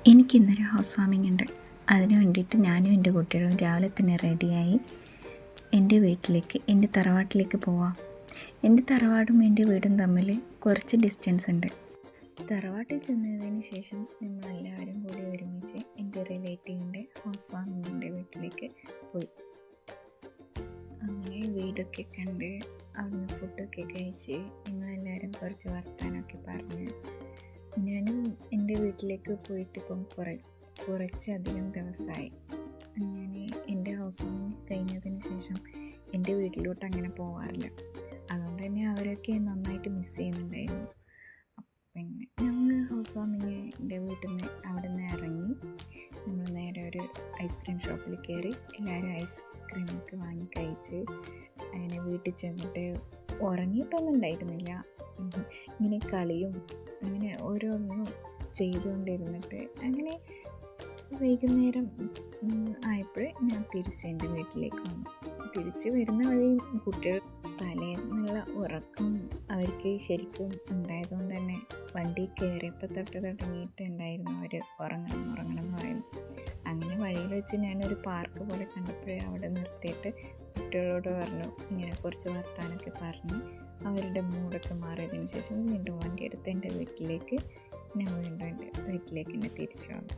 എനിക്കിന്നൊരു house warming ഉണ്ട്. അതിന് വേണ്ടിയിട്ട് ഞാനും എൻ്റെ കുട്ടികളും രാവിലെ തന്നെ റെഡിയായി എൻ്റെ വീട്ടിലേക്ക്, എൻ്റെ തറവാട്ടിലേക്ക് പോവാം. എൻ്റെ തറവാടും എൻ്റെ വീടും തമ്മിൽ കുറച്ച് ഡിസ്റ്റൻസ് ഉണ്ട്. തറവാട്ടിൽ ചെന്നതിന് ശേഷം നമ്മളെല്ലാവരും കൂടി ഒരുമിച്ച് എൻ്റെ റിലേറ്റീവിൻ്റെ ഹൗസ് വാമിങ്ങിൻ്റെ വീട്ടിലേക്ക് പോയി. അങ്ങനെ വീടൊക്കെ കണ്ട് അവിടുന്ന് ഫുഡൊക്കെ കഴിച്ച് ഞങ്ങളെല്ലാവരും കുറച്ച് വർത്താനമൊക്കെ പറഞ്ഞ് ഞാനും എൻ്റെ വീട്ടിലേക്ക് പോയിട്ട് ഇപ്പം കുറച്ചധികം ദിവസമായി. ഞാൻ എൻ്റെ ഹൗസ് വാമിങ് കഴിഞ്ഞതിന് ശേഷം എൻ്റെ വീട്ടിലോട്ട് അങ്ങനെ പോകാറില്ല. അതുകൊണ്ട് തന്നെ അവരൊക്കെ നന്നായിട്ട് മിസ് ചെയ്യുന്നുണ്ടായിരുന്നു. പിന്നെ ഞങ്ങൾ ഹൗസ് വാമിങ്ങിൻ്റെ വീട്ടിൽ നിന്ന് അവിടെ നിന്ന് ഇറങ്ങി നമ്മൾ നേരെ ഒരു ഐസ്ക്രീം ഷോപ്പിൽ കയറി എല്ലാവരും ഐസ്ക്രീമൊക്കെ വാങ്ങി കഴിച്ച് അങ്ങനെ വീട്ടിൽ ചെന്നിട്ട് ഉറങ്ങിയിട്ടൊന്നും ഉണ്ടായിരുന്നില്ല. ഇങ്ങനെ കളിയും അങ്ങനെ ഓരോന്നും ചെയ്തുകൊണ്ടിരുന്നിട്ട് അങ്ങനെ വൈകുന്നേരം ആയപ്പോൾ ഞാൻ തിരിച്ച് എൻ്റെ വീട്ടിലേക്ക് വന്നു. തിരിച്ച് വരുന്ന വഴി കുട്ടികൾ തലേന്നുള്ള ഉറക്കം അവർക്ക് ശരിക്കും ഉണ്ടായതുകൊണ്ട് തന്നെ വണ്ടി കയറിയപ്പോൾ തുടങ്ങിയിട്ടുണ്ടായിരുന്നു അവർ ഉറങ്ങണം എന്ന് പറയുന്നു. അങ്ങനെ വഴിയിൽ വെച്ച് ഞാനൊരു പാർക്ക് പോലെ കണ്ടപ്പോഴേ അവിടെ നിർത്തിയിട്ട് കുട്ടികളോട് പറഞ്ഞു, ഇങ്ങനെ കുറച്ച് വർത്താനമൊക്കെ പറഞ്ഞ് അവരുടെ മൂടൊക്കെ മാറിയതിന് ശേഷം വീണ്ടും വണ്ടി എടുത്ത് എൻ്റെ വീട്ടിലേക്ക് എന്നെ തിരിച്ചു വന്നു.